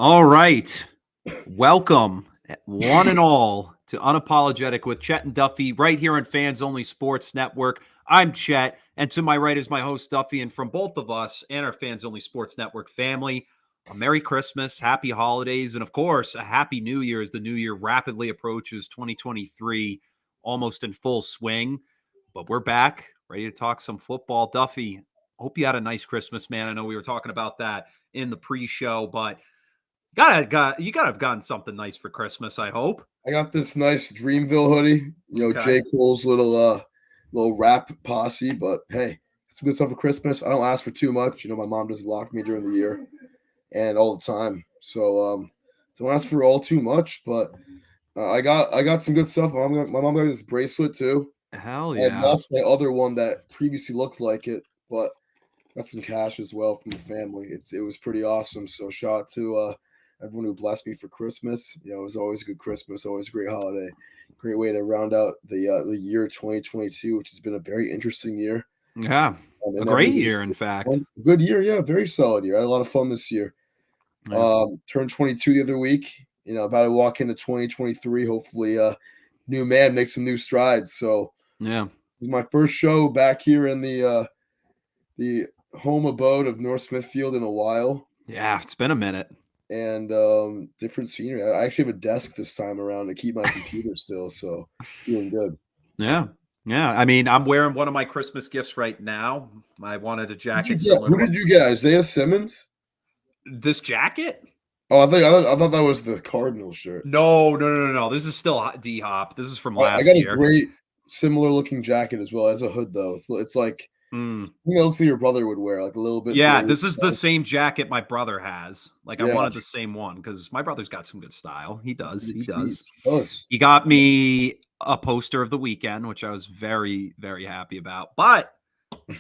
All right. Welcome, one and all, to Unapologetic with Chet and Duffy right here on Fans Only Sports Network. I'm Chet, and to my right is my host, Duffy. And from both of us and our Fans Only Sports Network family, a Merry Christmas, Happy Holidays, and of course, a Happy New Year as the new year rapidly approaches 2023, almost in full swing. But we're back, ready to talk some football. Duffy, hope you had a nice Christmas, man. I know we were talking about that in the pre-show, but you gotta have gotten something nice for Christmas, I hope. I got this nice Dreamville hoodie, Okay. J. Cole's little rap posse, but hey, it's good stuff for Christmas. I don't ask for too much. My mom does a lot for me during the year and all the time. So don't ask for all too much, but I got some good stuff. My mom got this bracelet too. Hell I had yeah. lost my other one that previously looked like it, but got some cash as well from the family. It was pretty awesome. So shout out to everyone who blessed me for Christmas. It was always a good Christmas, always a great holiday, great way to round out the year 2022, which has been a very interesting year. Yeah. A And great everything's year, in fact. good year, yeah, very solid year. I had a lot of fun this year. Yeah. Turned 22 the other week. About to walk into 2023. Hopefully, new man makes some new strides. So Yeah. this is my first show back here in the home abode of North Smithfield in a while. Yeah. It's been a minute. And different scenery. I actually have a desk this time around to keep my computer still, so feeling good. Yeah. Yeah. I mean, I'm wearing one of my Christmas gifts right now. I wanted a jacket similar Who to did you get? Isaiah Simmons? this jacket. Oh, I thought that was the Cardinal shirt. No. This is still D Hop. This is from I last got a year. great similar looking jacket as well as a hood though. It's like Mm. something that looks like your brother would wear, like a little bit. Yeah, blue. this is the same jacket my brother has. Like, I Yeah, wanted the same one because my brother's got some good style. He it's does. pretty He sweet. does. Oh, He got me a poster of the weekend, which I was very, very happy about. But I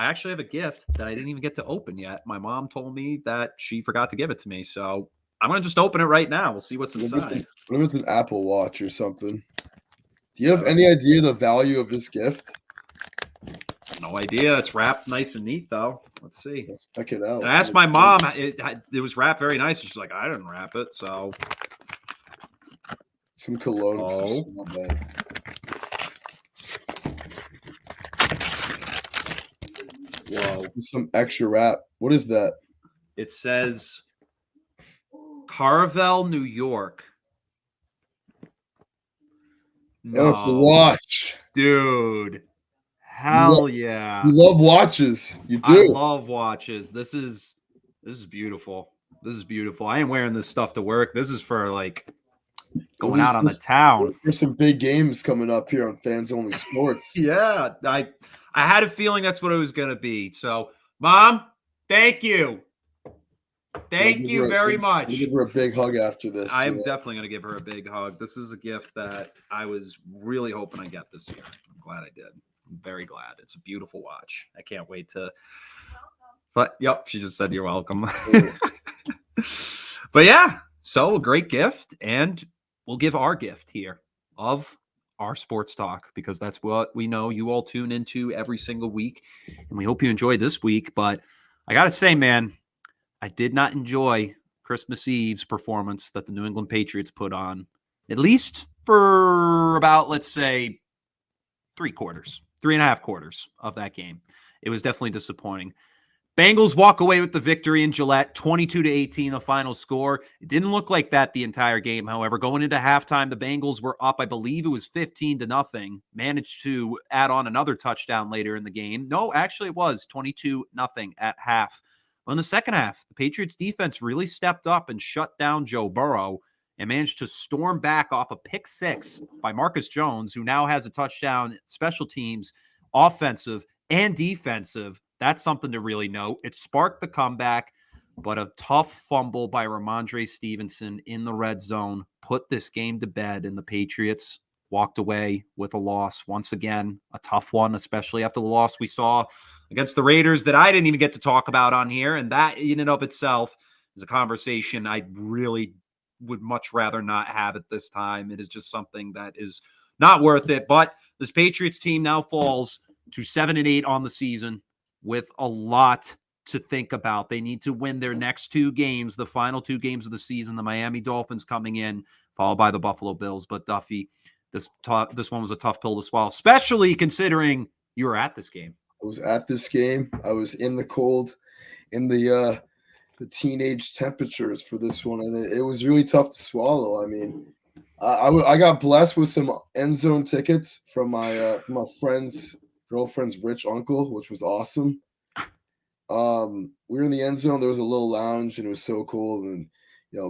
actually have a gift that I didn't even get to open yet. My mom told me that she forgot to give it to me. So I'm going to just open it right now. We'll see what's inside. what if it's an Apple Watch or something? Do you have All right. any idea the value of this gift? No idea. It's wrapped nice and neat, though. Let's see. Let's check it out. And I asked my mom. It was wrapped very nice. She's like, I didn't wrap it. So some cologne. Oh. Not bad. Whoa. Some extra wrap. What is that? It says Carvel, New York. No. Oh, it's a watch. Dude. Hell yeah. You love watches. You do. I love watches. This is beautiful. This is beautiful. I ain't wearing this stuff to work. This is for like going out on the town. There's some big games coming up here on Fans Only Sports. Yeah. I had a feeling that's what it was going to be. So, Mom, thank you. Thank you very much. We'll give her a big hug after this. I'm definitely going to give her a big hug. This is a gift that I was really hoping I get this year. I'm glad I did. I'm very glad. It's a beautiful watch. I can't wait to. But yep, she just said you're welcome. But yeah, so a great gift, and we'll give our gift here of our sports talk because that's what we know you all tune into every single week, and we hope you enjoyed this week. But I gotta say, man, I did not enjoy Christmas Eve's performance that the New England Patriots put on, at least for about, let's say, 3.5 quarters of that game. It was definitely disappointing. Bengals walk away with the victory in Gillette, 22-18, the final score. It didn't look like that the entire game. However, going into halftime, the Bengals were up, I believe it was 15-0, managed to add on another touchdown later in the game. No, actually it was 22-0 at half. Well, in the second half, the Patriots defense really stepped up and shut down Joe Burrow and managed to storm back off a pick six by Marcus Jones, who now has a touchdown, special teams, offensive and defensive. That's something to really note. It sparked the comeback, but a tough fumble by Ramondre Stevenson in the red zone put this game to bed, and the Patriots walked away with a loss. Once again, a tough one, especially after the loss we saw against the Raiders that I didn't even get to talk about on here, and that in and of itself is a conversation I really would much rather not have at this time. It is just something that is not worth it, but this Patriots team now falls to 7-8 on the season, with a lot to think about. They need to win their next 2 games, the final 2 games of the season. The Miami Dolphins coming in, followed by the Buffalo Bills. But Duffy, this one was a tough pill to swallow, especially considering you were at this game. I was at this game. I was in the cold, in the teenage temperatures for this one, and it was really tough to swallow. I mean, I got blessed with some end zone tickets from my friend's girlfriend's rich uncle, which was awesome. We were in the end zone. There was a little lounge, and it was so cool. And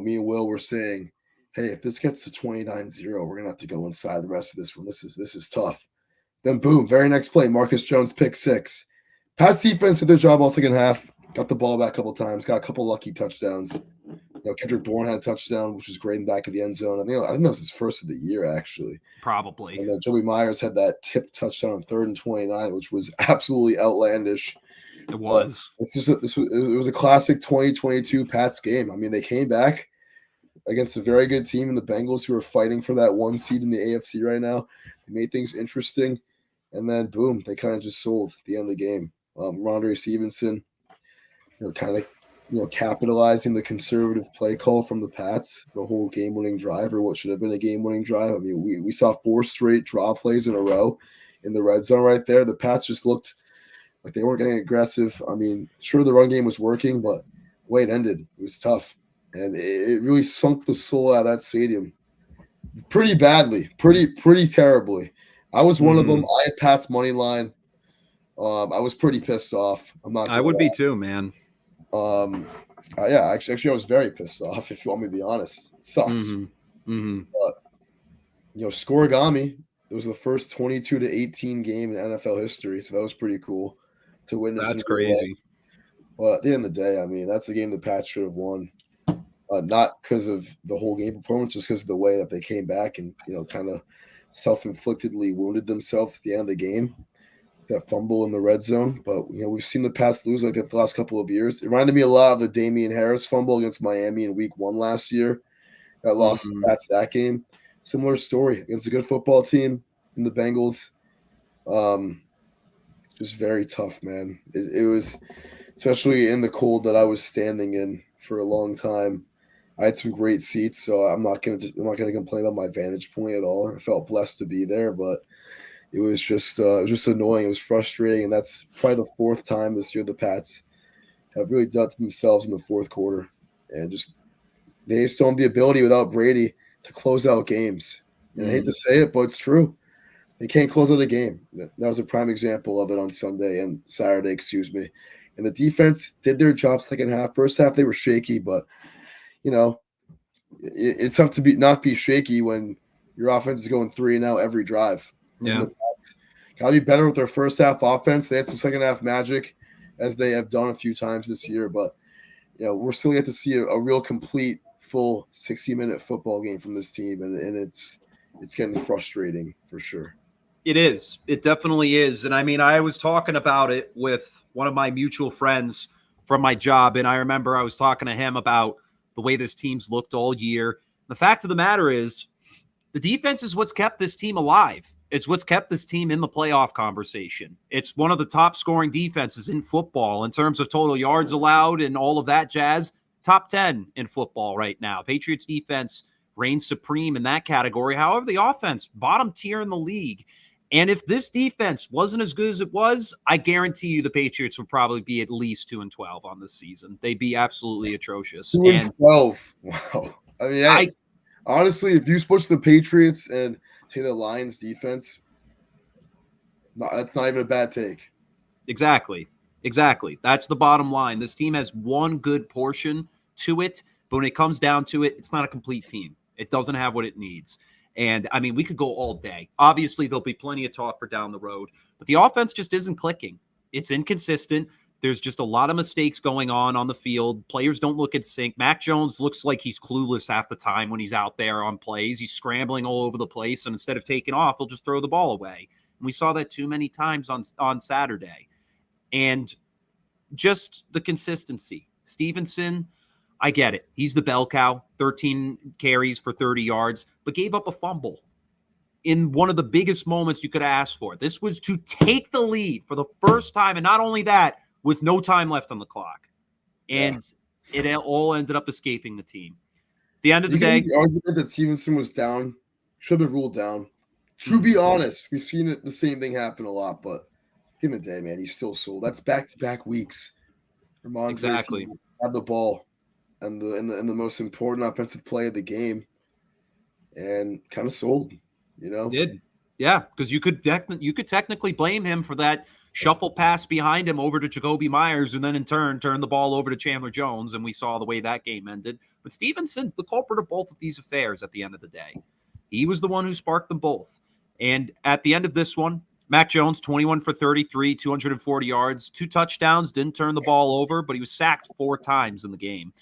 me and Will were saying, "Hey, if this gets to 29-0, we're gonna have to go inside the rest of this one. This is tough." Then boom, very next play, Marcus Jones pick 6. Pats defense did their job all second half. Got the ball back a couple times. Got a couple lucky touchdowns. Kendrick Bourne had a touchdown, which was great in the back of the end zone. I think that was his first of the year, actually. Probably. And then Joey Myers had that tipped touchdown on 3rd and 29, which was absolutely outlandish. It was. It was a classic 2022 Pats game. I mean, they came back against a very good team in the Bengals, who are fighting for that 1 seed in the AFC right now. They made things interesting, and then boom, they kind of just sold at the end of the game. Rondre Stevenson, capitalizing the conservative play call from the Pats, the whole game-winning drive, or what should have been a game-winning drive. I mean, we saw 4 straight draw plays in a row in the red zone right there. The Pats just looked like they weren't getting aggressive. I mean, sure, the run game was working, but the way it ended, it was tough. And it really sunk the soul out of that stadium pretty badly, pretty terribly. I was one of them. I had Pat's money line. I was pretty pissed off. I would be too, man. Yeah, actually, I was very pissed off, if you want me to be honest. It sucks. But, Scorigami, it was the first 22-18 game in NFL history, so that was pretty cool to witness. That's crazy. Well, at the end of the day, I mean, that's the game the Pats should have won. Not because of the whole game performance, just because of the way that they came back and, kind of self-inflictedly wounded themselves at the end of the game. That fumble in the red zone. But, we've seen the Pats lose like that the last couple of years. It reminded me a lot of the Damian Harris fumble against Miami in week 1 last year. That lost the Pats that game. Similar story against a good football team in the Bengals. Just very tough, man. It was, especially in the cold that I was standing in for a long time. I had some great seats, so I'm not gonna complain about my vantage point at all. I felt blessed to be there, but it was just annoying. It was frustrating, and that's probably the 4th time this year the Pats have really done to themselves in the 4th quarter, and they just don't have the ability without Brady to close out games. And I hate to say it, but it's true. They can't close out a game. That was a prime example of it on Sunday and Saturday, excuse me. And the defense did their job second half. First half, they were shaky, but it's tough to not be shaky when your offense is going 3-and-out every drive. Yeah. Got to be better with their first half offense. They had some second half magic, as they have done a few times this year, but we're still yet to see a real complete, full 60-minute football game from this team, and it's getting frustrating for sure. It is. It definitely is. And I mean, I was talking about it with one of my mutual friends from my job, and I remember I was talking to him about the way this team's looked all year. The fact of the matter is, the defense is what's kept this team alive. It's what's kept this team in the playoff conversation. It's one of the top scoring defenses in football in terms of total yards allowed and all of that jazz. Top 10 in football right now. Patriots defense reigns supreme in that category. However, the offense, bottom tier in the league. And if this defense wasn't as good as it was, I guarantee you the Patriots would probably be at least 2-12 on this season. They'd be absolutely atrocious. 2-12. Wow. I mean, honestly, if you switch the Patriots and say the Lions defense, that's not even a bad take. Exactly. That's the bottom line. This team has one good portion to it, but when it comes down to it, it's not a complete team. It doesn't have what it needs. And, I mean, we could go all day. Obviously, there'll be plenty of talk for down the road. But the offense just isn't clicking. It's inconsistent. There's just a lot of mistakes going on the field. Players don't look in sync. Mac Jones looks like he's clueless half the time when he's out there on plays. He's scrambling all over the place, and instead of taking off, he'll just throw the ball away. And we saw that too many times on Saturday. And just the consistency. Stevenson, I get it. He's the bell cow, 13 carries for 30 yards, but gave up a fumble in one of the biggest moments you could ask for. This was to take the lead for the first time, and not only that, with no time left on the clock. And it all ended up escaping the team. At the end of the day, the argument that Stevenson was down should have been ruled down. To be honest, we've seen the same thing happen a lot, but give him a day, man. He's still sold. That's back-to-back weeks. Exactly. Had the ball and the most important offensive play of the game, and kind of sold. Did. Yeah, because you could technically blame him for that shuffle pass behind him over to Jacoby Myers, and then in turn turned the ball over to Chandler Jones, and we saw the way that game ended. But Stevenson, the culprit of both of these affairs at the end of the day. He was the one who sparked them both. And at the end of this one, Mac Jones, 21 for 33, 240 yards, 2 touchdowns, didn't turn the ball over, but he was sacked 4 times in the game.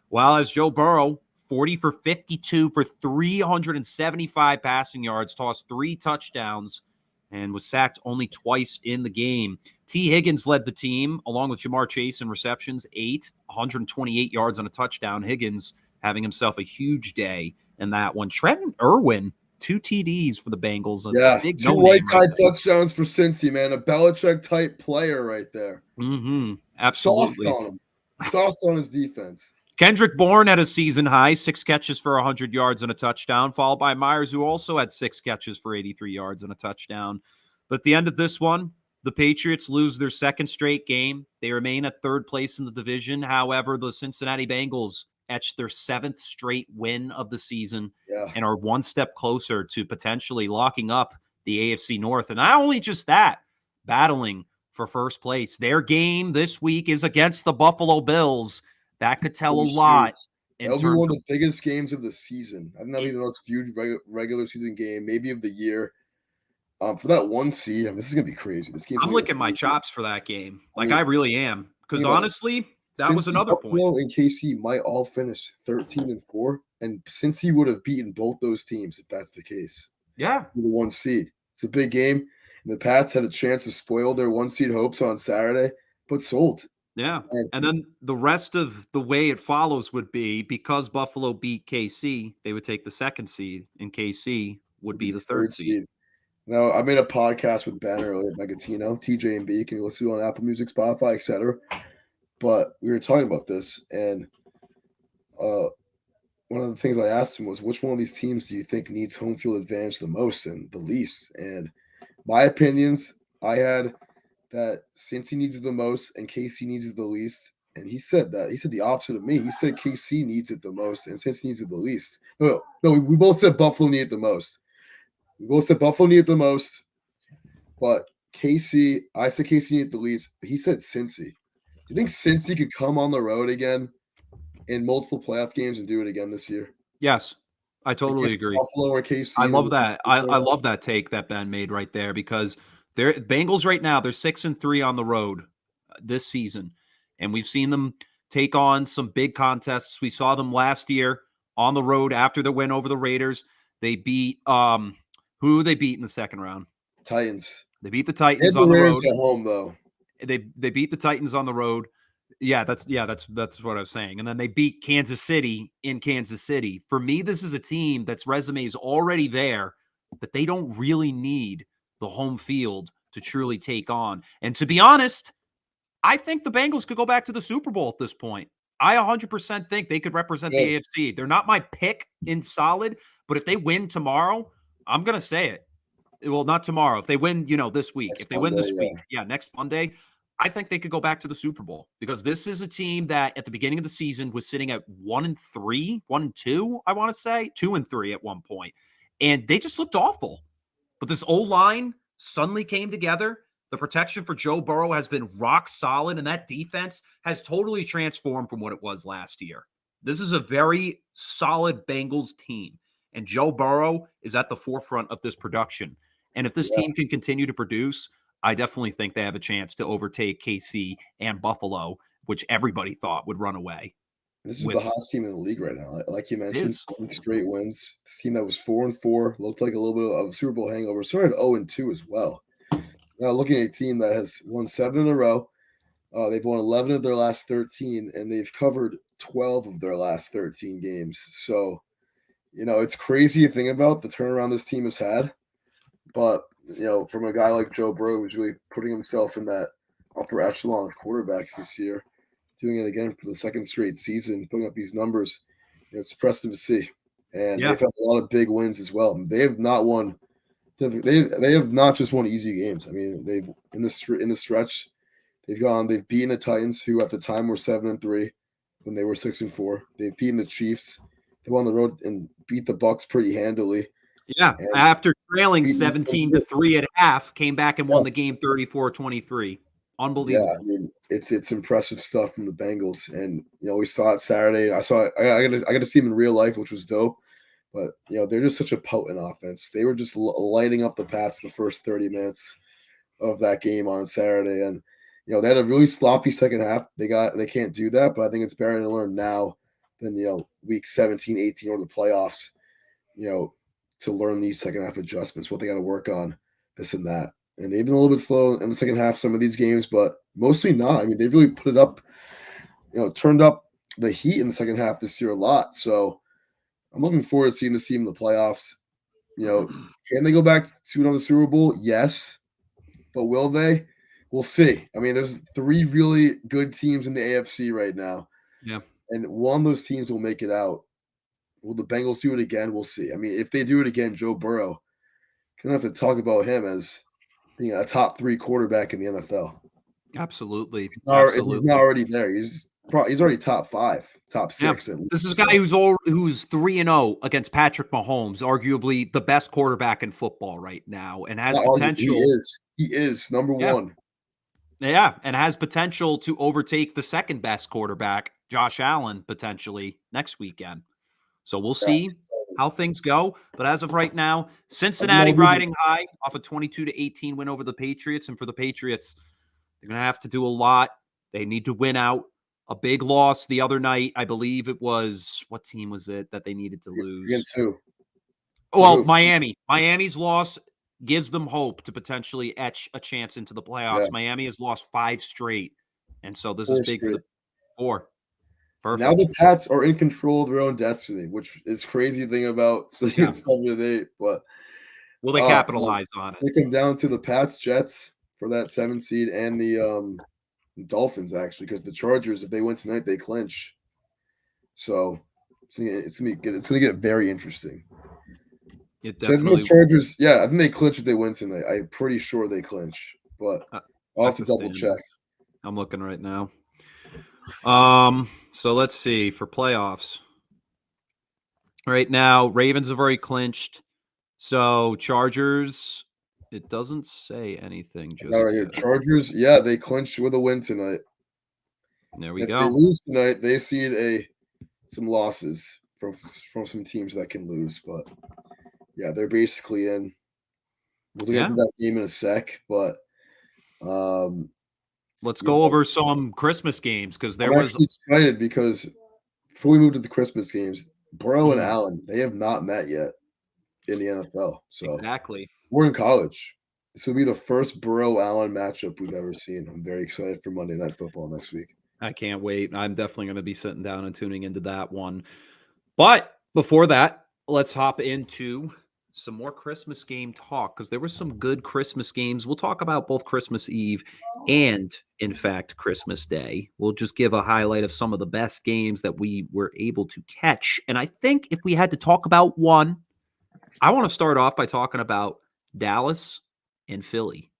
While as Joe Burrow, 40 for 52 for 375 passing yards, tossed 3 touchdowns, and was sacked only twice in the game. T. Higgins led the team, along with Jamar Chase in receptions, 128 yards on a touchdown. Higgins having himself a huge day in that one. Trenton Irwin, 2 TDs for the Bengals. Big 2 white guy touchdowns for Cincy, man. A Belichick-type player right there. Absolutely. Sauce on him. Sauce on his defense. Kendrick Bourne had a season high, 6 catches for 100 yards and a touchdown, followed by Myers, who also had 6 catches for 83 yards and a touchdown. But at the end of this one, the Patriots lose their 2nd straight game. They remain at 3rd place in the division. However, the Cincinnati Bengals etched their 7th straight win of the season and are one step closer to potentially locking up the AFC North. And not only just that, battling for first place. Their game this week is against the Buffalo Bills. That could tell a lot. That'll be one of the biggest games of the season. I think that'll be the most viewed regular season game, maybe of the year. For that 1 seed, this is gonna be crazy. This game. I'm licking my chops for that game. I really am, because honestly, that was another Buffalo point. And KC might all finish 13-4, and Cincy would have beaten both those teams if that's the case. Yeah, the 1 seed. It's a big game. And the Pats had a chance to spoil their 1 seed hopes on Saturday, but sold. Yeah. And then the rest of the way it follows would be, because Buffalo beat KC, they would take the 2nd seed, and KC would be the 3rd seed. Now, I made a podcast with Ben earlier, Megatino, TJ and B. Can you listen to it on Apple Music, Spotify, etc.? But we were talking about this, and one of the things I asked him was, which one of these teams do you think needs home field advantage the most and the least? And my opinions, I had that Cincy needs it the most and KC needs it the least. And he said that. He said the opposite of me. He said KC needs it the most and Cincy needs it the least. No, we both said Buffalo need it the most. We both said Buffalo need it the most. But KC, I said KC need it the least. But he said Cincy. Do you think Cincy could come on the road again in multiple playoff games and do it again this year? Yes, I totally agree. Buffalo or KC. I love that. I love that take that Ben made right there, because they're Bengals right now. They're 6-3 on the road this season, and we've seen them take on some big contests. We saw them last year on the road after the win over the Raiders. They beat who they beat in the 2nd round? Titans. They beat the Titans on the road. At home though. They beat the Titans on the road. That's what I was saying. And then they beat Kansas City in Kansas City. For me, this is a team that's resume is already there, but they don't really need the home field to truly take on. And to be honest, I think the Bengals could go back to the Super Bowl at this point. I 100% think they could represent the AFC. They're not my pick in solid, but if they win tomorrow, I'm going to say it. Well, not tomorrow. If they win, this week. If they win this week, next Monday, I think they could go back to the Super Bowl, because this is a team that at the beginning of the season was sitting at 1-3, 1-2, I want to say 2-3 at one point. And they just looked awful. But this O-line suddenly came together. The protection for Joe Burrow has been rock solid, and that defense has totally transformed from what it was last year. This is a very solid Bengals team, and Joe Burrow is at the forefront of this production. And if this team can continue to produce, I definitely think they have a chance to overtake KC and Buffalo, which everybody thought would run away. This is the hottest team in the league right now. Like you mentioned, 7 straight wins. This team that was 4-4 looked like a little bit of a Super Bowl hangover. Started 0-2 as well. Now looking at a team that has won 7 in a row. They've won 11 of their last 13, and they've covered 12 of their last 13 games. So, it's crazy to think about the turnaround this team has had. But, from a guy like Joe Burrow, who's really putting himself in that upper echelon quarterbacks this year, doing it again for the second straight season, putting up these numbers. It's impressive to see. And they've had a lot of big wins as well. They have not won. They have not just won easy games. I mean, they've in the stretch, they've beaten the Titans, who at the time were 7-3 when they were 6-4. They've beaten the Chiefs. They went on the road and beat the Bucks pretty handily. Yeah, after trailing 17-3 at half, came back and won the game 34-23. Unbelievable. Yeah, I mean, it's impressive stuff from the Bengals, and we saw it Saturday. I got to see them in real life, which was dope. But they're just such a potent offense. They were just lighting up the Pats the first 30 minutes of that game on Saturday, and they had a really sloppy second half. They can't do that, but I think it's better to learn now than week 17, 18 or the playoffs. To learn these second half adjustments, what they got to work on, this and that. And they've been a little bit slow in the second half, some of these games, but mostly not. I mean, they've really put it up, turned up the heat in the second half this year a lot. So I'm looking forward to seeing this team in the playoffs. Can they go back to another Super Bowl? Yes. But will they? We'll see. I mean, there's 3 really good teams in the AFC right now. Yeah. And one of those teams will make it out. Will the Bengals do it again? We'll see. I mean, if they do it again, Joe Burrow, going to have to talk about him as being a top 3 quarterback in the NFL. Absolutely. He's not already there. He's already top 5, top 6. Yeah. This is a guy who's 3-0 against Patrick Mahomes, arguably the best quarterback in football right now, and has potential. He is number 1. Yeah, and has potential to overtake the second best quarterback, Josh Allen, potentially next weekend. So we'll see how things go. But as of right now, Cincinnati riding high off a 22-18 win over the Patriots. And for the Patriots, they're going to have to do a lot. They need to win out. A big loss the other night. I believe it was, what team was it that they needed to lose? Against who? Well, Miami. Miami's loss gives them hope to potentially etch a chance into the playoffs. Yeah. Miami has lost 5 straight. And so this is big for the 4. Perfect. Now the Pats are in control of their own destiny, which is crazy thing about 7-8. But will they capitalize on it? They come down to the Pats, Jets for that 7 seed, and the Dolphins actually, because the Chargers, if they win tonight, they clinch. So it's gonna get very interesting. It definitely. I think the Chargers, I think they clinch if they win tonight. I'm pretty sure they clinch, but I'll have to double check. I'm looking right now. So let's see for playoffs. Right now, Ravens have already clinched. So Chargers, it doesn't say anything. Just right here. Chargers, they clinched with a win tonight. There we go. If they lose tonight, they see some losses from some teams that can lose, but they're basically in. We'll get to that game in a sec, but let's go over some Christmas games because I'm actually excited because before we move to the Christmas games, Burrow and Allen, they have not met yet in the NFL. So exactly, we're in college. This will be the first Burrow-Allen matchup we've ever seen. I'm very excited for Monday Night Football next week. I can't wait. I'm definitely going to be sitting down and tuning into that one. But before that, let's hop into some more Christmas game talk because there were some good Christmas games. We'll talk about both Christmas Eve and, in fact, Christmas Day. We'll just give a highlight of some of the best games that we were able to catch. And I think if we had to talk about one, I want to start off by talking about Dallas and Philly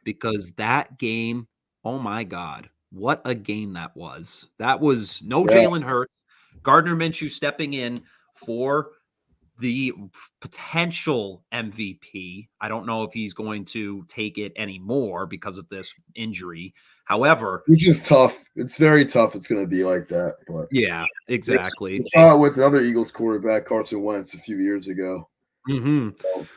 because that game, oh my God, what a game that was. That was no Jalen Hurts. Gardner Minshew stepping in for the potential MVP. I don't know if he's going to take it anymore because of this injury. However, which is tough. It's very tough. It's going to be like that. But yeah, exactly. We saw it with another Eagles quarterback, Carson Wentz, a few years ago. Mm-hmm. So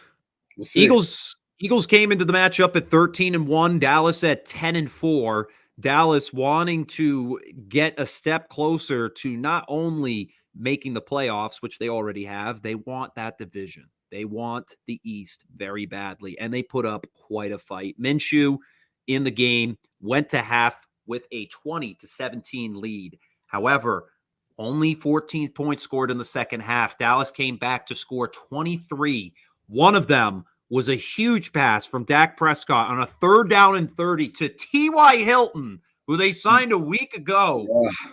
we'll see. Eagles came into the matchup at 13-1. Dallas at 10-4. Dallas wanting to get a step closer to not only making the playoffs, which they already have, they want that division. They want the East very badly, and they put up quite a fight. Minshew in the game went to half with a 20-17 lead. However, only 14 points scored in the second half. Dallas came back to score 23. One of them was a huge pass from Dak Prescott on a 3rd down and 30 to T.Y. Hilton, who they signed a week ago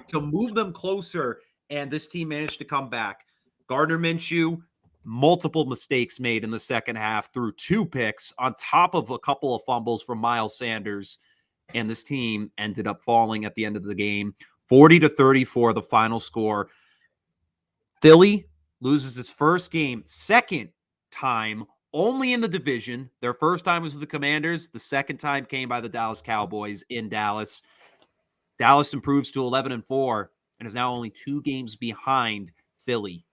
to move them closer, and this team managed to come back. Gardner Minshew, multiple mistakes made in the second half, threw 2 picks on top of a couple of fumbles from Miles Sanders, and this team ended up falling at the end of the game. 40-34, the final score. Philly loses its first game, second time only in the division. Their first time was the Commanders. The second time came by the Dallas Cowboys in Dallas. Dallas improves to 11-4 and is now only 2 games behind Philly.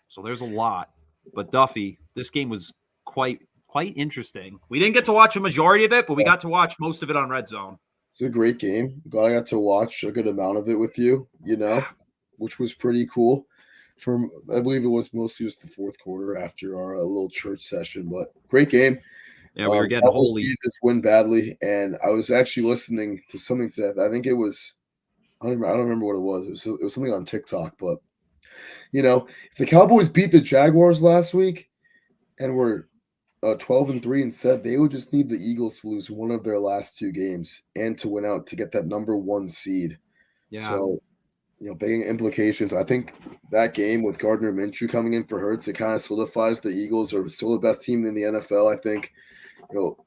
So there's a lot. But Duffy, this game was quite interesting. We didn't get to watch a majority of it, but we got to watch most of it on Red Zone. It's a great game. Glad I got to watch a good amount of it with you, which was pretty cool. I believe it was mostly just the fourth quarter after our little church session, but great game. Yeah, we were getting holy. This win badly, and I was actually listening to something today. I think it was, I don't remember what it was. It was something on TikTok, but if the Cowboys beat the Jaguars last week and were 12-3 and said they would just need the Eagles to lose one of their last 2 games and to win out to get that number 1 seed. Yeah. So, big implications. I think that game with Gardner Minshew coming in for Hurts, it kind of solidifies the Eagles are still the best team in the NFL. I think,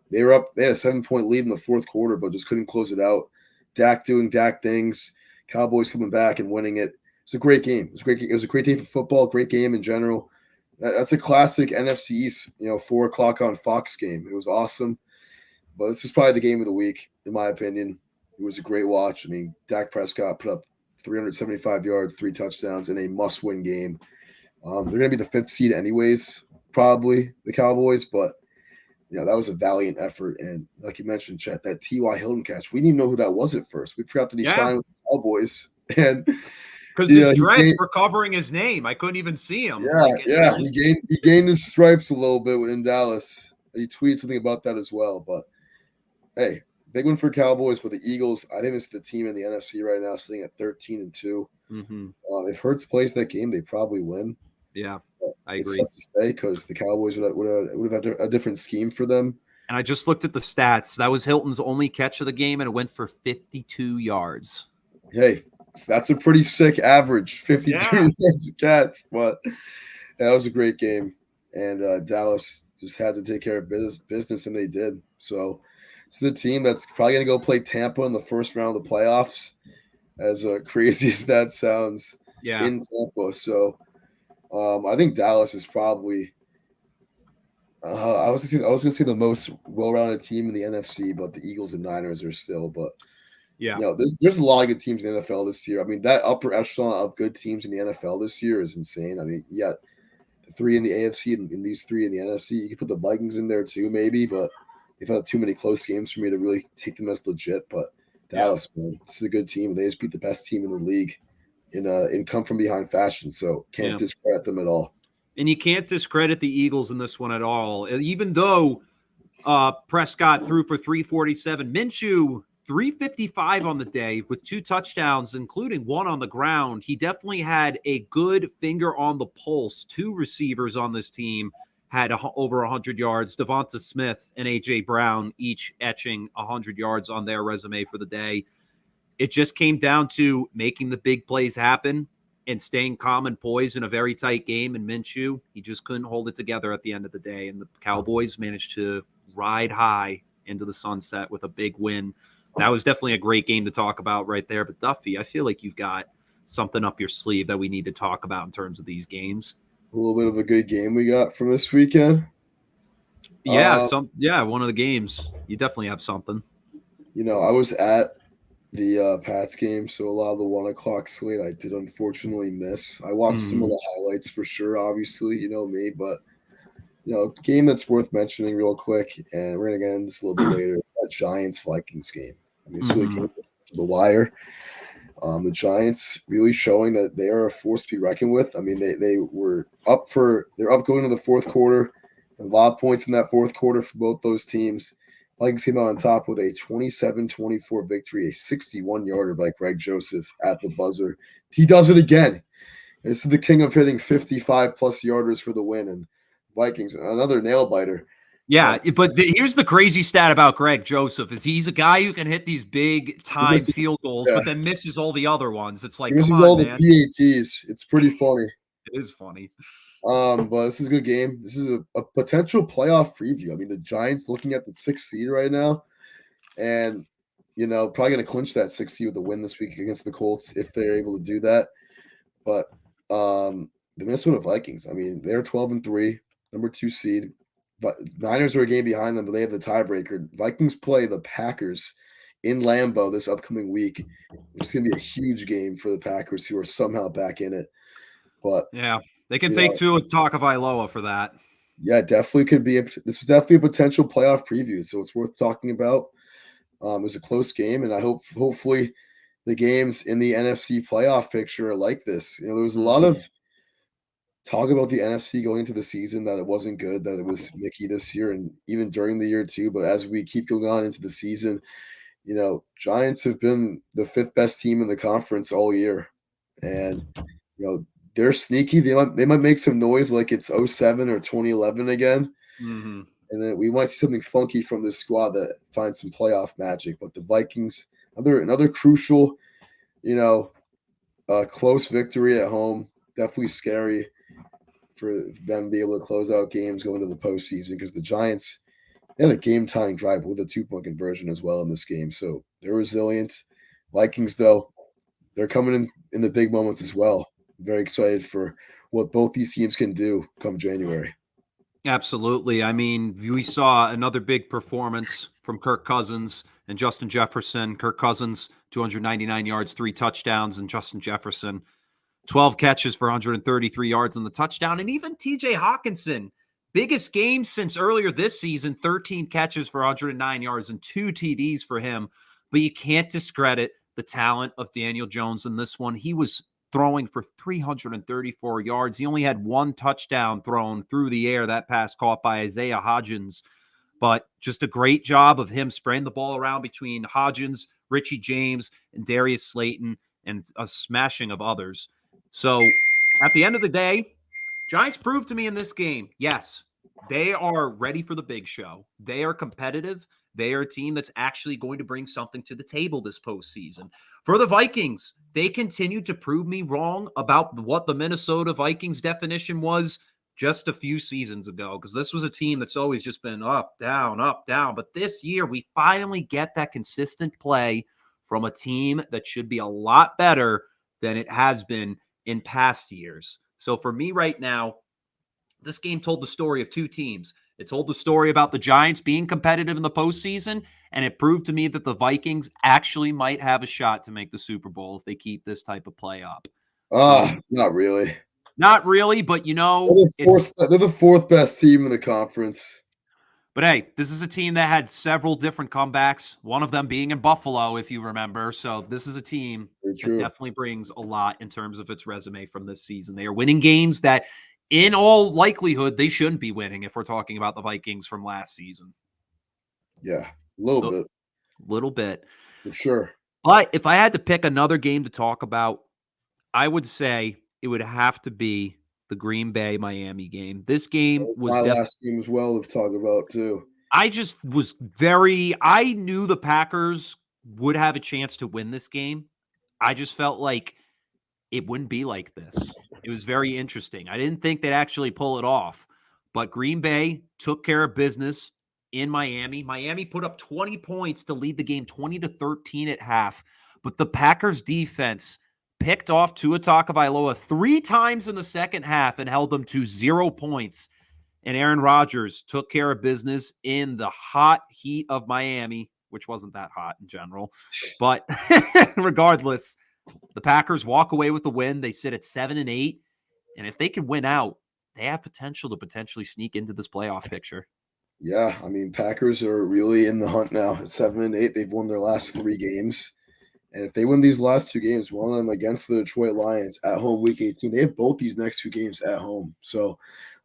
they were up. They had a 7-point lead in the fourth quarter, but just couldn't close it out. Dak doing Dak things. Cowboys coming back and winning it. It's a great game. It was a great game. It was a great day for football. Great game in general. That's a classic NFC East, 4:00 on Fox game. It was awesome. But this was probably the game of the week, in my opinion. It was a great watch. I mean, Dak Prescott put up 375 yards, 3 touchdowns in a must-win game. They're going to be the 5th seed anyways, probably, the Cowboys. But, that was a valiant effort. And like you mentioned, Chet, that T.Y. Hilton catch, we didn't even know who that was at first. We forgot that he signed with the Cowboys. And because his dreads were covering his name. I couldn't even see him. Yeah. He gained his stripes a little bit in Dallas. He tweeted something about that as well. But, hey, big one for Cowboys. But the Eagles, I think it's the team in the NFC right now sitting at 13-2. Mm-hmm. If Hurts plays that game, they probably win. Yeah, I agree. It's tough to say because the Cowboys would have had a different scheme for them. And I just looked at the stats. That was Hilton's only catch of the game, and it went for 52 yards. Hey, that's a pretty sick average, 52 yards a catch. But that was a great game, and Dallas just had to take care of business, and they did. So this is a team that's probably going to go play Tampa in the first round of the playoffs, as crazy as that sounds, in Tampa. So I think Dallas is probably I was going to say the most well-rounded team in the NFC, but the Eagles and Niners are still. But there's a lot of good teams in the NFL this year. I mean, that upper echelon of good teams in the NFL this year is insane. I mean, the 3 in the AFC and these 3 in the NFC. You could put the Vikings in there too, maybe, but they've had too many close games for me to really take them as legit. But Dallas, man, this is a good team. They just beat the best team in the league in come from behind fashion. So can't discredit them at all. And you can't discredit the Eagles in this one at all. Even though Prescott threw for 347, Minshew 355 on the day with 2 touchdowns, including 1 on the ground. He definitely had a good finger on the pulse. 2 receivers on this team had over 100 yards. Devonta Smith and A.J. Brown each etching 100 yards on their resume for the day. It just came down to making the big plays happen and staying calm and poised in a very tight game. And Minshew, he just couldn't hold it together at the end of the day. And the Cowboys managed to ride high into the sunset with a big win. That was definitely a great game to talk about right there. But Duffy, I feel like you've got something up your sleeve that we need to talk about in terms of these games. A little bit of a good game we got from this weekend. Yeah, one of the games. You definitely have something. I was at the Pats game, so a lot of the 1:00 slate I did unfortunately miss. I watched some of the highlights for sure, obviously, me, but game that's worth mentioning real quick, and we're gonna get into this a little bit later. That Giants-Vikings game. I mean, it's really came to the wire. The Giants really showing that they are a force to be reckoned with. I mean, they're up going to the fourth quarter. A lot of points in that fourth quarter for both those teams. Vikings came out on top with a 27-24 victory, a 61-yarder by Greg Joseph at the buzzer. He does it again. This is the king of hitting 55-plus yarders for the win. And Vikings, another nail-biter. Yeah, but here's the crazy stat about Greg Joseph is he's a guy who can hit these big time field goals, but then misses all the other ones. It's like, he come misses on, all man. the PATs. It's pretty funny. It is funny. But this is a good game. This is a potential playoff preview. I mean, the Giants looking at the 6th seed right now, and probably going to clinch that 6th seed with a win this week against the Colts if they're able to do that. But the Minnesota Vikings, I mean, they're 12-3, number 2 seed. But Niners are a game behind them, but they have the tiebreaker. Vikings play the Packers in Lambeau this upcoming week. It's going to be a huge game for the Packers, who are somehow back in it. But yeah, they can fake to a Tagovailoa for that. Yeah, definitely could be. This was definitely a potential playoff preview, so it's worth talking about. It was a close game, and I hopefully the games in the NFC playoff picture are like this. There was a lot of talk about the NFC going into the season that it wasn't good, that it was Mickey this year, and even during the year too. But as we keep going on into the season, Giants have been the 5th best team in the conference all year, and they're sneaky. They might make some noise like it's 07 or 2011 again. Mm-hmm. And then we might see something funky from this squad that finds some playoff magic. But the Vikings, another crucial, close victory at home. Definitely scary for them to be able to close out games going to the postseason, because the Giants, they had a game-tying drive with a 2-point conversion as well in this game. So they're resilient. Vikings, though, they're coming in the big moments as well. Very excited for what both these teams can do come January. Absolutely. I mean, we saw another big performance from Kirk Cousins and Justin Jefferson. Kirk Cousins, 299 yards, 3 touchdowns, and Justin Jefferson, 12 catches for 133 yards on the touchdown. And even TJ Hawkinson, biggest game since earlier this season, 13 catches for 109 yards and 2 TDs for him. But you can't discredit the talent of Daniel Jones in this one. He was throwing for 334 yards. He only had 1 touchdown thrown through the air. That pass caught by Isaiah Hodgins. But just a great job of him spraying the ball around between Hodgins, Richie James, and Darius Slayton, and a smashing of others. So at the end of the day, Giants proved to me in this game, yes, they are ready for the big show. They are competitive. They are a team that's actually going to bring something to the table this postseason. For the Vikings, they continue to prove me wrong about what the Minnesota Vikings definition was just a few seasons ago, because this was a team that's always just been up, down, up, down. But this year, we finally get that consistent play from a team that should be a lot better than it has been in past years. So for me right now, this game told the story of 2 teams. It told the story about the Giants being competitive in the postseason, and it proved to me that the Vikings actually might have a shot to make the Super Bowl if they keep this type of play up. Not really. Not really, but they're the 4th best team in the conference. But hey, this is a team that had several different comebacks, one of them being in Buffalo, if you remember. So this is a team that definitely brings a lot in terms of its resume from this season. They are winning games that, in all likelihood, they shouldn't be winning if we're talking about the Vikings from last season. Yeah, a little bit. For sure. But if I had to pick another game to talk about, I would say it would have to be the Green Bay Miami game. This game was my last game as well to talk about too. I knew the Packers would have a chance to win this game. I just felt like it wouldn't be like this. It was very interesting. I didn't think they'd actually pull it off, but Green Bay took care of business in Miami. Miami put up 20 points to lead the game 20-13 at half, but the Packers defense picked off Tua Tagovailoa 3 times in the second half and held them to 0 points. And Aaron Rodgers took care of business in the hot heat of Miami, which wasn't that hot in general. But regardless, the Packers walk away with the win. They sit at 7-8. And if they can win out, they have potential to potentially sneak into this playoff picture. Yeah, I mean, Packers are really in the hunt now. At 7-8, they've won their last 3 games. And if they win these last 2 games, one of them against the Detroit Lions at home week 18, they have both these next 2 games at home. So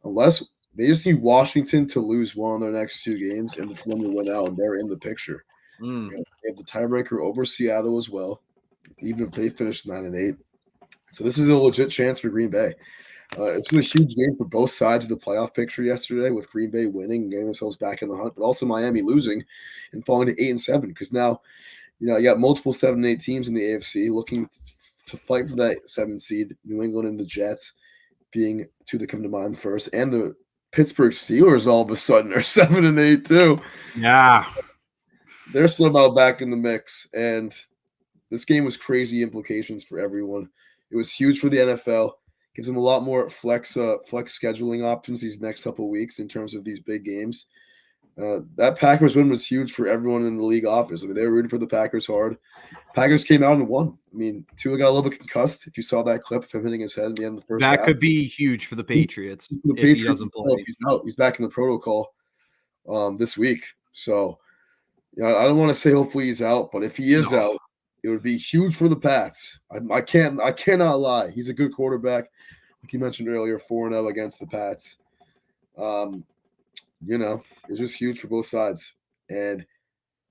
unless they just need Washington to lose one of their next 2 games and for them to win out, and they're in the picture. They have the tiebreaker over Seattle as well, even if they finish 9-8. So this is a legit chance for Green Bay. This was a huge game for both sides of the playoff picture yesterday, with Green Bay winning and getting themselves back in the hunt, but also Miami losing and falling to 8-7. Because now, you got multiple 7-8 teams in the AFC looking to fight for that 7 seed. New England and the Jets being two that come to mind first, and the Pittsburgh Steelers all of a sudden are 7-8 too. Yeah, they're somehow back in the mix, and this game was crazy implications for everyone. It was huge for the NFL. Gives them a lot more flex scheduling options these next couple of weeks in terms of these big games. That Packers win was huge for everyone in the league office. I mean, they were rooting for the Packers hard. Packers came out and won. I mean, Tua got a little bit concussed. If you saw that clip of him hitting his head at the end of the first half. That could be huge for the Patriots if he doesn't play. If he's out, he's back in the protocol this week. So, I don't want to say hopefully he's out, but if he is out, it would be huge for the Pats. I cannot lie. He's a good quarterback. Like you mentioned earlier, 4-0 against the Pats. It's just huge for both sides. And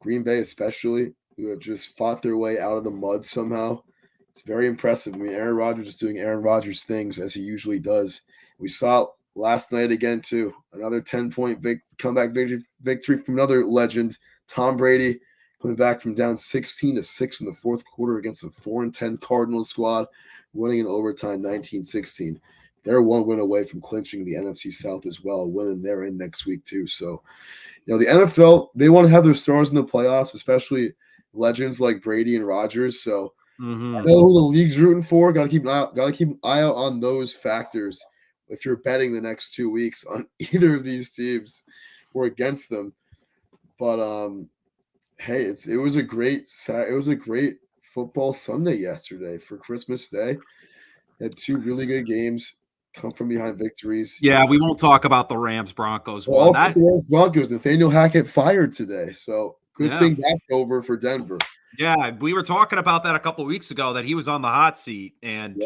Green Bay especially, who have just fought their way out of the mud somehow. It's very impressive. I mean, Aaron Rodgers is doing Aaron Rodgers things as he usually does. We saw it last night again, too. Another 10-point comeback victory from another legend, Tom Brady, coming back from down 16-6 in the fourth quarter against a 4-10 Cardinals squad, winning in overtime 19-16. They're one win away from clinching the NFC South as well, winning they're in next week too. So, the NFL, they want to have their stars in the playoffs, especially legends like Brady and Rodgers. So I know who the league's rooting for. Got to keep an eye out on those factors if you're betting the next 2 weeks on either of these teams or against them. But hey, it was a great football Sunday yesterday for Christmas Day. Had 2 really good games, come from behind victories. Yeah, we won't talk about the Rams-Broncos one. Also, the Rams-Broncos, Nathaniel Hackett fired today. So good thing that's over for Denver. Yeah, we were talking about that a couple of weeks ago, that he was on the hot seat. And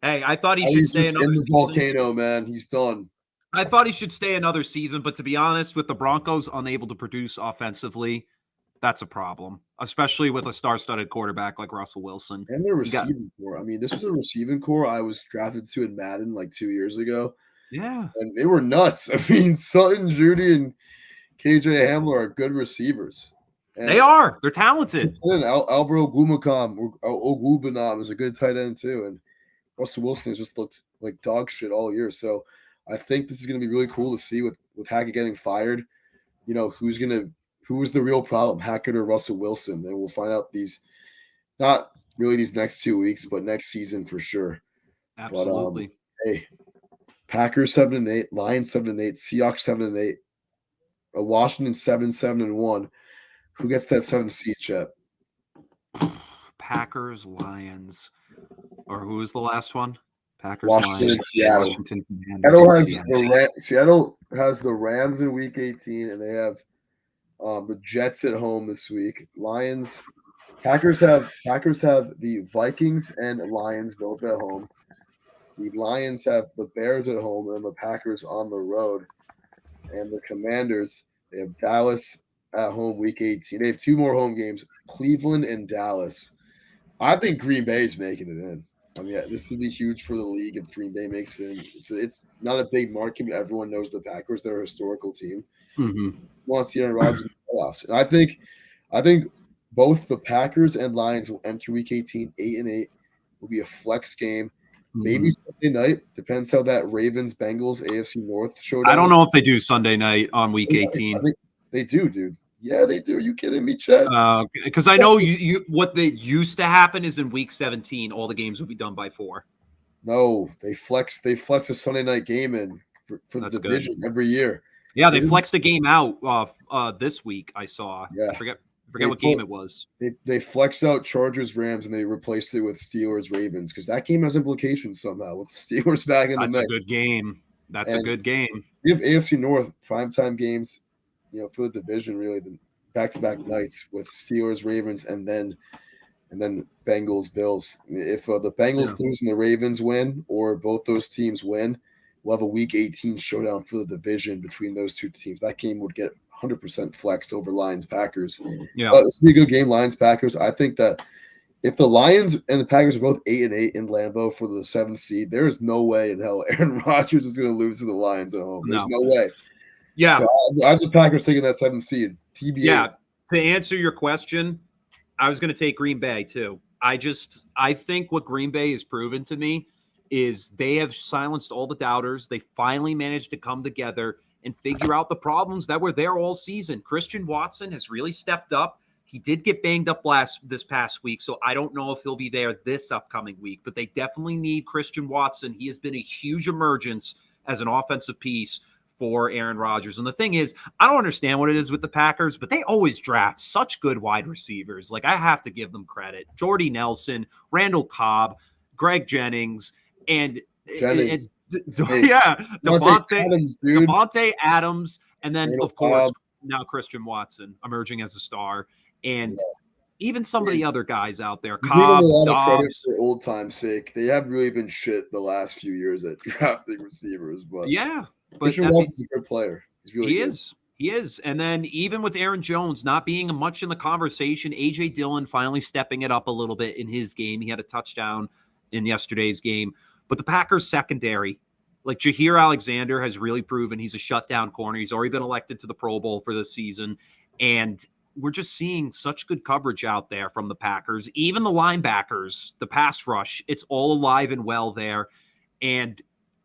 hey, I thought he should stay another season. Volcano, man. He's done. I thought he should stay another season, but to be honest, with the Broncos unable to produce offensively, that's a problem, especially with a star-studded quarterback like Russell Wilson. And their receiving core. I mean, this was a receiving core I was drafted to in Madden like 2 years ago. Yeah. And they were nuts. I mean, Sutton, Judy, and KJ Hamler are good receivers. And they are. They're talented. Albro Ogubanam is a good tight end too. And Russell Wilson has just looked like dog shit all year. So I think this is going to be really cool to see with Hackett getting fired. Who's the real problem, Hackett or Russell Wilson? And we'll find out not really these next 2 weeks, but next season for sure. Absolutely. But, hey, Packers 7-8, Lions 7-8, Seahawks 7-8, Washington 7-1. Who gets that 7th seed, Chet? Packers, Lions, or who was the last one? Packers, Washington, Lions, Seattle. Washington. Seattle has the Rams in Week 18, and they have the Jets at home this week. Packers have the Vikings and Lions both at home. The Lions have the Bears at home and the Packers on the road. And the Commanders, they have Dallas at home Week 18. They have 2 more home games, Cleveland and Dallas. I think Green Bay is making it in. I mean, this would be huge for the league if Green Bay makes it in. It's not a big market, but everyone knows the Packers. They're a historical team. Want to see Aaron Rodgers in the playoffs. And I think both the Packers and Lions will enter Week 18 8-8. Will be a flex game. Maybe Sunday night. Depends how that Ravens-Bengals AFC North showdown. I don't know if they do Sunday night on Week 18. I think they do, dude. Yeah, they do. Are you kidding me, Chet? Because I know what they used to happen is in Week 17, all the games would be done by 4. No, they flex a Sunday night game in for the division every year. Yeah, they flexed a game out this week. I saw. Yeah, I forget what game it was. They flexed out Chargers Rams and they replaced it with Steelers Ravens because that game has implications somehow with the Steelers back in the mix. That's a good game. That's a good game. We have AFC North primetime games, for the division really, the back-to-back nights with Steelers Ravens and then Bengals Bills. If the Bengals lose and the Ravens win, or both those teams win, we'll have a Week 18 showdown for the division between those two teams. That game would get 100% flexed over Lions Packers. Yeah, this would be a good game, Lions Packers. I think that if the Lions and the Packers are both 8-8 in Lambeau for the 7th seed, there is no way in hell Aaron Rodgers is going to lose to the Lions at home. There's no way. Yeah. So I have the Packers taking that 7th seed. TBA. Yeah. To answer your question, I was going to take Green Bay too. I think what Green Bay has proven to me is they have silenced all the doubters. They finally managed to come together and figure out the problems that were there all season. Christian Watson has really stepped up. He did get banged up this past week, so I don't know if he'll be there this upcoming week, but they definitely need Christian Watson. He has been a huge emergence as an offensive piece for Aaron Rodgers. And the thing is, I don't understand what it is with the Packers, but they always draft such good wide receivers. Like, I have to give them credit. Jordy Nelson, Randall Cobb, Greg Jennings, and Devontae Adams, and then, Randall of course, Cobb. Now Christian Watson emerging as a star. And even some of the other guys out there, Cobb, Cobb, a lot of credit Dobbs. for old time's sake. They have really been shit the last few years at drafting receivers, but But Christian Watson's a good player. He's really good. He is. And then even with Aaron Jones not being much in the conversation, A.J. Dillon finally stepping it up a little bit in his game. He had a touchdown in yesterday's game. But the Packers secondary, like Jaheir Alexander has really proven he's a shutdown corner. He's already been elected to the Pro Bowl for this season. And we're just seeing such good coverage out there from the Packers. Even the linebackers, the pass rush, it's all alive and well there. And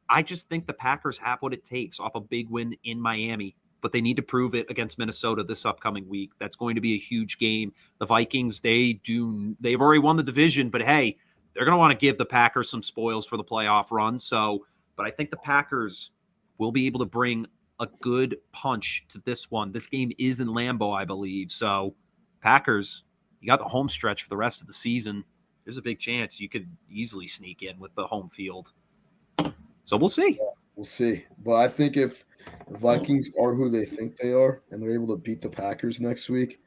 I just think the Packers have what it takes off a big win in Miami, but they need to prove it against Minnesota this upcoming week. That's going to be a huge game. The Vikings, they've already won the division, but hey, they're going to want to give the Packers some spoils for the playoff run. But I think the Packers will be able to bring a good punch to this one. This game is in Lambeau, I believe. So Packers, you got the home stretch for the rest of the season. There's a big chance you could easily sneak in with the home field. So we'll see. Yeah, we'll see. But I think if the Vikings are who they think they are and they're able to beat the Packers next week,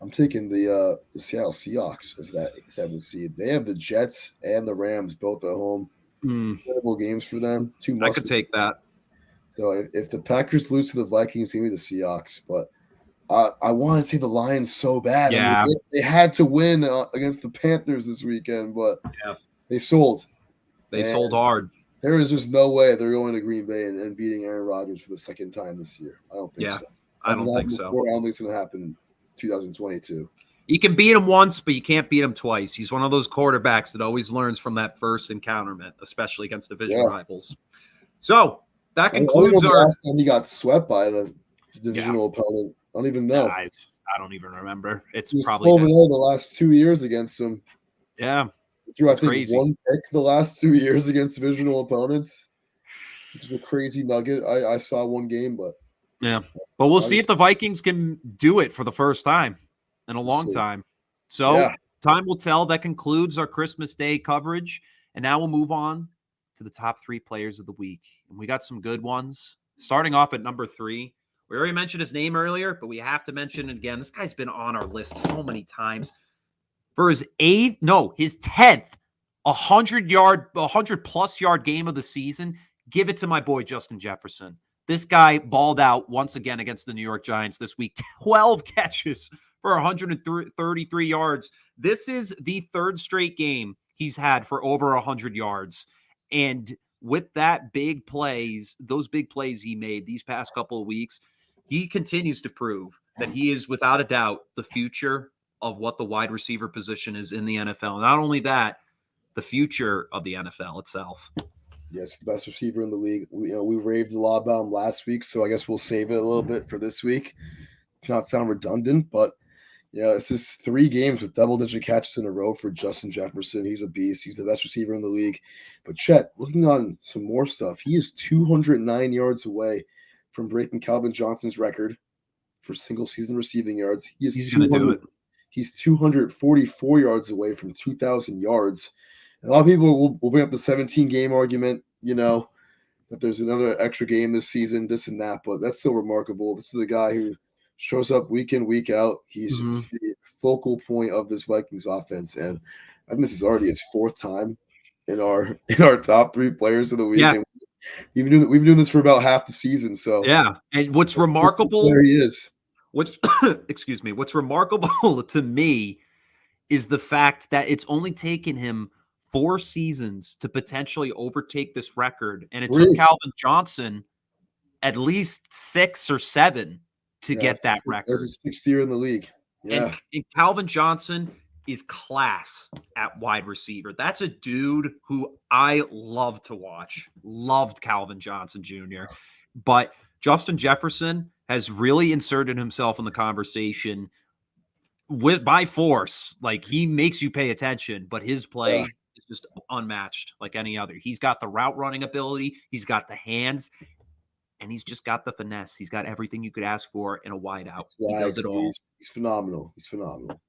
I'm taking the Seattle Seahawks as that 7th seed. They have the Jets and the Rams both at home. Incredible games for them. I could take that. So if the Packers lose to the Vikings, give me the Seahawks. But I want to see the Lions so bad. Yeah. I mean, they had to win against the Panthers this weekend, but they sold. They sold hard. There is just no way they're going to Green Bay and beating Aaron Rodgers for the second time this year. I don't think so. I don't think so. I don't think it's going to happen in 2022. You can beat him once, but you can't beat him twice. He's one of those quarterbacks that always learns from that first encounterment, especially against division rivals. So that concludes our last time he got swept by the divisional opponent. I don't even know. I don't even remember. It's he was probably 12-0 the last 2 years against him. Yeah. Drew, I think crazy. 1 pick the last 2 years against divisional opponents, which is a crazy nugget. I saw one game, but we'll see if the Vikings can do it for the first time in a long time. So time will tell. That concludes our Christmas Day coverage, and now we'll move on to the top 3 players of the week, and we got some good ones. Starting off at number 3, we already mentioned his name earlier, but we have to mention it again. This guy's been on our list so many times. For his 10th 100+ yard game of the season, give it to my boy Justin Jefferson. This guy balled out once again against the New York Giants this week. 12 catches for 133 yards. This is the 3rd straight game he's had for over 100 yards. And with those big plays he made these past couple of weeks, he continues to prove that he is without a doubt the future of what the wide receiver position is in the NFL. Not only that, the future of the NFL itself. Yes, the best receiver in the league. We raved a lot about him last week, so I guess we'll save it a little bit for this week. To not sound redundant, but it's just 3 games with double-digit catches in a row for Justin Jefferson. He's a beast. He's the best receiver in the league. But Chet, looking on some more stuff, he is 209 yards away from breaking Calvin Johnson's record for single-season receiving yards. He's going to do it. He's 244 yards away from 2,000 yards. And a lot of people will bring up the 17-game argument, that there's another extra game this season, this and that, but that's still remarkable. This is a guy who shows up week in, week out. He's the focal point of this Vikings offense, and I think this is already his 4th time in our top 3 players of the week. Yeah. We've been doing this for about half the season. So and what's remarkable, there he is. What's remarkable to me is the fact that it's only taken him 4 seasons to potentially overtake this record. And it took Three. Calvin Johnson at least 6 or 7 to Yeah, get that that was record. his 6th year in the league. Yeah. And Calvin Johnson is class at wide receiver. That's a dude who I love to watch. Loved Calvin Johnson Jr. But Justin Jefferson has really inserted himself in the conversation by force. Like, he makes you pay attention, but his play is just unmatched like any other. He's got the route running ability, he's got the hands, and he's just got the finesse. He's got everything you could ask for in a wideout. He does it all. He's phenomenal. He's phenomenal.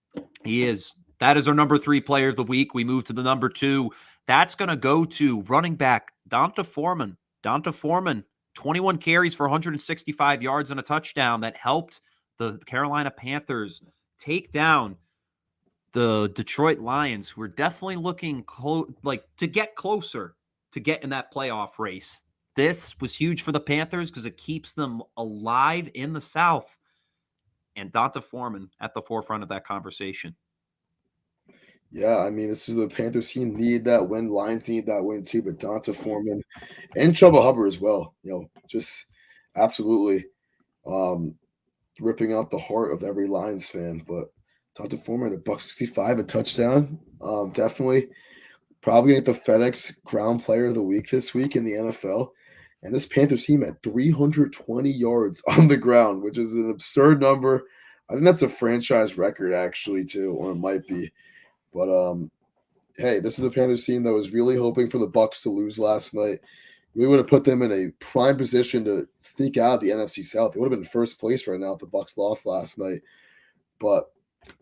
He is. That is our number 3 player of the week. We move to the number 2. That's going to go to running back Donta Foreman. Donta Foreman, 21 carries for 165 yards and a touchdown that helped the Carolina Panthers take down the Detroit Lions, who are definitely looking to get closer to get in that playoff race. This was huge for the Panthers because it keeps them alive in the South. And Donta Foreman at the forefront of that conversation. Yeah, I mean, this is the Panthers team need that win. Lions need that win too, but Donta Foreman and Chuba Hubbard as well. Just absolutely ripping out the heart of every Lions fan. But Donta Foreman at $1.65 a touchdown. Definitely probably get the FedEx Ground Player of the Week this week in the NFL. And this Panthers team had 320 yards on the ground, which is an absurd number. I think that's a franchise record, actually, too, or it might be. But hey, this is a Panthers team that was really hoping for the Bucs to lose last night. We would have put them in a prime position to sneak out of the NFC South. They would have been first place right now if the Bucs lost last night. But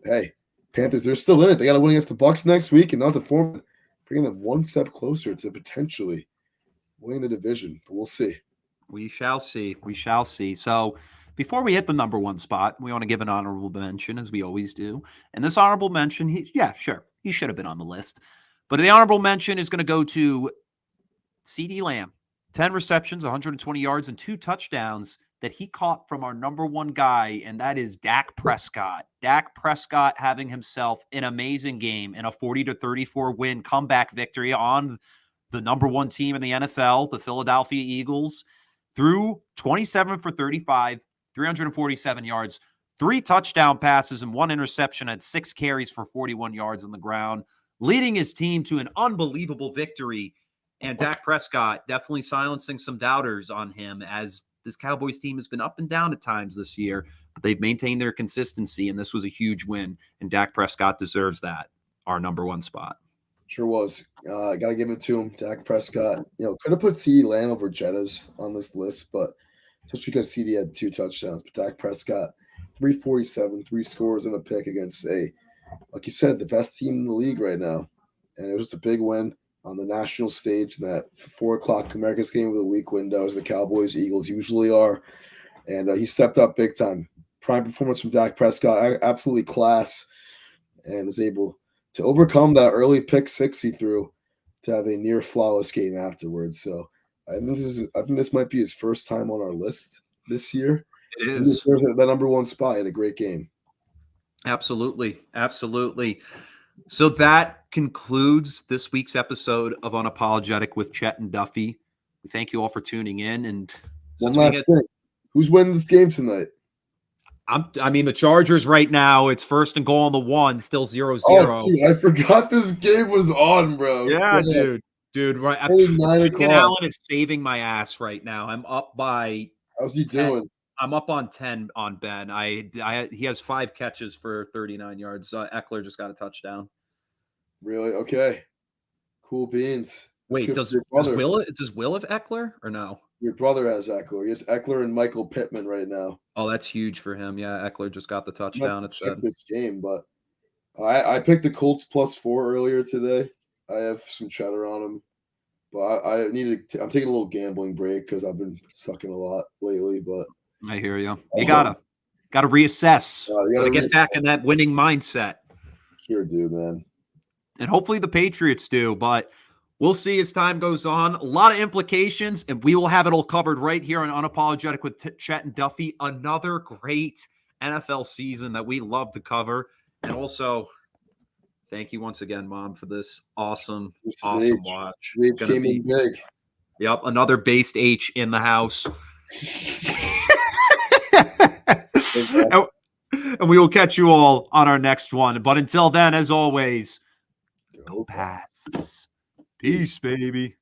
hey, Panthers, they're still in it. They got to win against the Bucs next week, and not to form, bringing them one step closer to potentially winning the division. But we'll see. We shall see. We shall see. So before we hit the number 1 spot, we want to give an honorable mention, as we always do. And this honorable mention, he should have been on the list. But the honorable mention is going to go to CeeDee Lamb. 10 receptions, 120 yards, and 2 touchdowns that he caught from our number 1 guy, and that is Dak Prescott. Dak Prescott having himself an amazing game in a 40-34 win comeback victory on the number 1 team in the NFL, the Philadelphia Eagles. Threw 27 for 35, 347 yards, 3 touchdown passes, and 1 interception, had 6 carries for 41 yards on the ground, leading his team to an unbelievable victory. And Dak Prescott definitely silencing some doubters on him, as this Cowboys team has been up and down at times this year, but they've maintained their consistency, and this was a huge win, and Dak Prescott deserves that, our number 1 spot. Sure was. Got to give it to him. Dak Prescott, could have put CeeDee Lamb over Jettas on this list, but just because CeeDee had 2 touchdowns. But Dak Prescott, 347, 3 scores and a pick against like you said, the best team in the league right now. And it was just a big win on the national stage in that 4 o'clock America's Game of the Week window, as the Cowboys, Eagles usually are. And he stepped up big time. Prime performance from Dak Prescott, absolutely class, and was able to overcome that early pick 6 he threw to have a near flawless game afterwards. So I think this might be his first time on our list this year. It is. That number 1 spot in a great game. Absolutely. Absolutely. So that concludes this week's episode of Unapologetic with Chet and Duffy. We thank you all for tuning in. And one last thing. Who's winning this game tonight? The Chargers right now, it's 1st and goal on the 1, still 0-0. Oh, dude, I forgot this game was on, bro. Yeah, dude, right. Keenan Allen is saving my ass right now. I'm up by. How's he doing? I'm up on 10 on Ben. He has 5 catches for 39 yards. Eckler just got a touchdown. Really? Okay. Cool beans. Wait, does Will have Eckler or no? Your brother has Eckler. He has Eckler and Michael Pittman right now. Oh, that's huge for him. Yeah, Eckler just got the touchdown. It's this game, but I picked the Colts +4 earlier today. I have some cheddar on them, but I'm taking a little gambling break because I've been sucking a lot lately. But I hear you. You gotta reassess. Gotta get back in that winning mindset. Sure do, man. And hopefully the Patriots do, but we'll see as time goes on. A lot of implications, and we will have it all covered right here on Unapologetic with Chet and Duffy. Another great NFL season that we love to cover. And also, Thank you once again, Mom, for this awesome This is awesome H. watch. H Gonna came be in big. Yep, another based H in the house. And we will catch you all on our next one. But until then, as always, go Pats. Peace, baby.